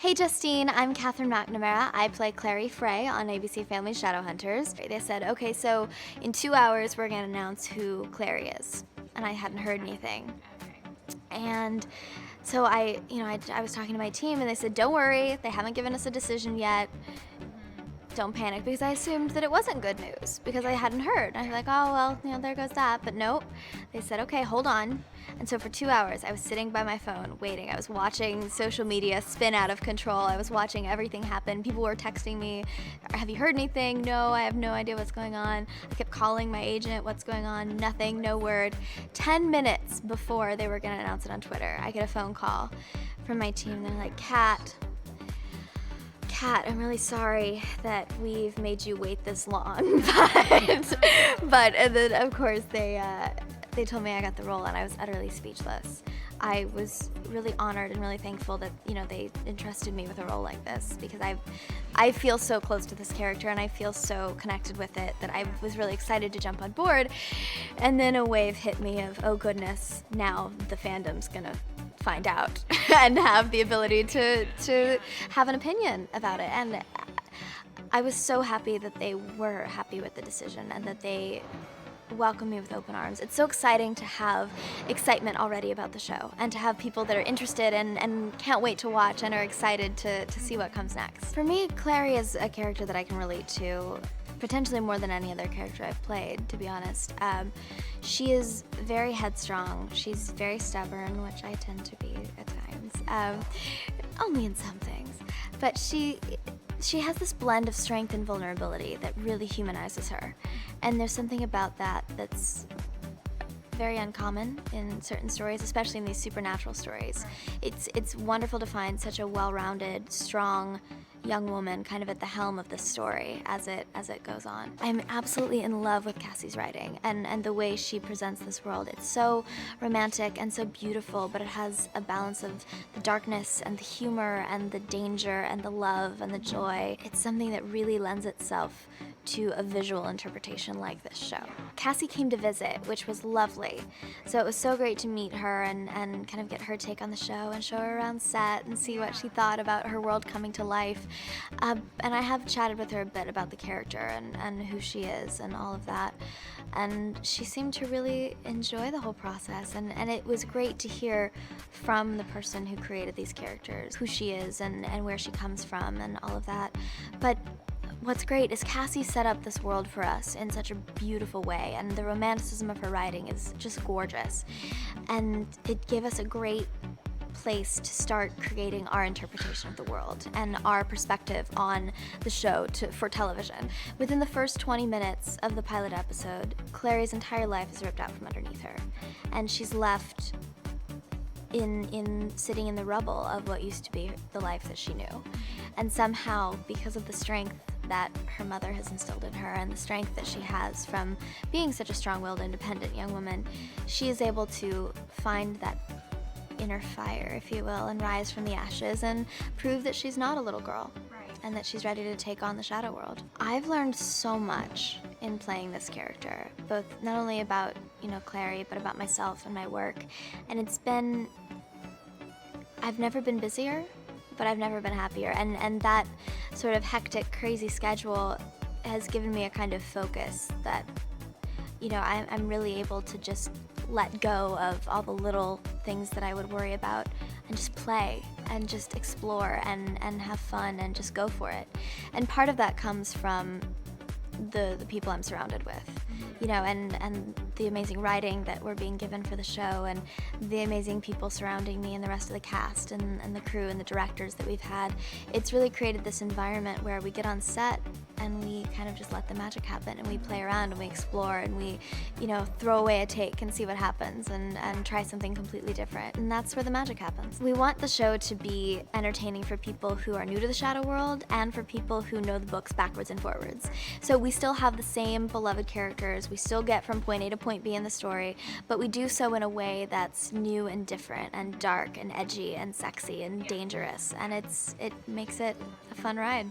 Hey Justine, I'm Katherine McNamara. I play Clary Frey on ABC Family Shadowhunters. They said, okay, so in 2 hours we're gonna announce who Clary is. And I hadn't heard anything. And so I was talking to my team and they said, don't worry, they haven't given us a decision yet. Don't panic, because I assumed that it wasn't good news because I hadn't heard. I was like, oh, well, there goes that. But nope. They said, okay, hold on. And so for 2 hours, I was sitting by my phone waiting. I was watching social media spin out of control. I was watching everything happen. People were texting me, have you heard anything? No, I have no idea what's going on. I kept calling my agent, what's going on? Nothing, no word. 10 minutes before they were gonna announce it on Twitter, I get a phone call from my team. They're like, Kat, I'm really sorry that we've made you wait this long, but and then of course they told me I got the role, and I was utterly speechless. I was really honored and really thankful that they entrusted me with a role like this, because I feel so close to this character and I feel so connected with it that I was really excited to jump on board. And then a wave hit me of, oh goodness, now the fandom's gonna find out and have the ability to have an opinion about it. And I was so happy that they were happy with the decision and that they welcomed me with open arms. It's so exciting to have excitement already about the show and to have people that are interested and can't wait to watch and are excited to see what comes next. For me, Clary is a character that I can relate to, potentially more than any other character I've played, to be honest. She is very headstrong. She's very stubborn, which I tend to be at times, only in some things. But she has this blend of strength and vulnerability that really humanizes her. And there's something about that that's very uncommon in certain stories, especially in these supernatural stories. It's wonderful to find such a well-rounded, strong young woman kind of at the helm of this story as it goes on. I'm absolutely in love with Cassie's writing and the way she presents this world. It's so romantic and so beautiful, but it has a balance of the darkness and the humor and the danger and the love and the joy. It's something that really lends itself to a visual interpretation like this show. Cassie came to visit, which was lovely. So it was so great to meet her and kind of get her take on the show and show her around set and see what she thought about her world coming to life. And I have chatted with her a bit about the character and who she is and all of that. And she seemed to really enjoy the whole process. And it was great to hear from the person who created these characters, who she is and where she comes from and all of that. But what's great is Cassie set up this world for us in such a beautiful way, and the romanticism of her writing is just gorgeous. And it gave us a great place to start creating our interpretation of the world and our perspective on the show for television. Within the first 20 minutes of the pilot episode, Clary's entire life is ripped out from underneath her, and she's left sitting in the rubble of what used to be the life that she knew. And somehow, because of the strength that her mother has instilled in her and the strength that she has from being such a strong-willed, independent young woman, she is able to find that inner fire, if you will, and rise from the ashes and prove that she's not a little girl. Right. And that she's ready to take on the shadow world. I've learned so much in playing this character, both not only about, Clary, but about myself and my work. And I've never been busier, but I've never been happier. And that sort of hectic, crazy schedule has given me a kind of focus that, I'm really able to just let go of all the little things that I would worry about and just play and just explore and have fun and just go for it. And part of that comes from the people I'm surrounded with, and the amazing writing that we're being given for the show, and the amazing people surrounding me and the rest of the cast and the crew and the directors that we've had. It's really created this environment where we get on set and we kind of just let the magic happen, and we play around and we explore and we, throw away a take and see what happens and try something completely different. And that's where the magic happens. We want the show to be entertaining for people who are new to the shadow world and for people who know the books backwards and forwards. So we still have the same beloved characters. We still get from point A to point B in the story, but we do so in a way that's new and different and dark and edgy and sexy and dangerous. And it makes it a fun ride.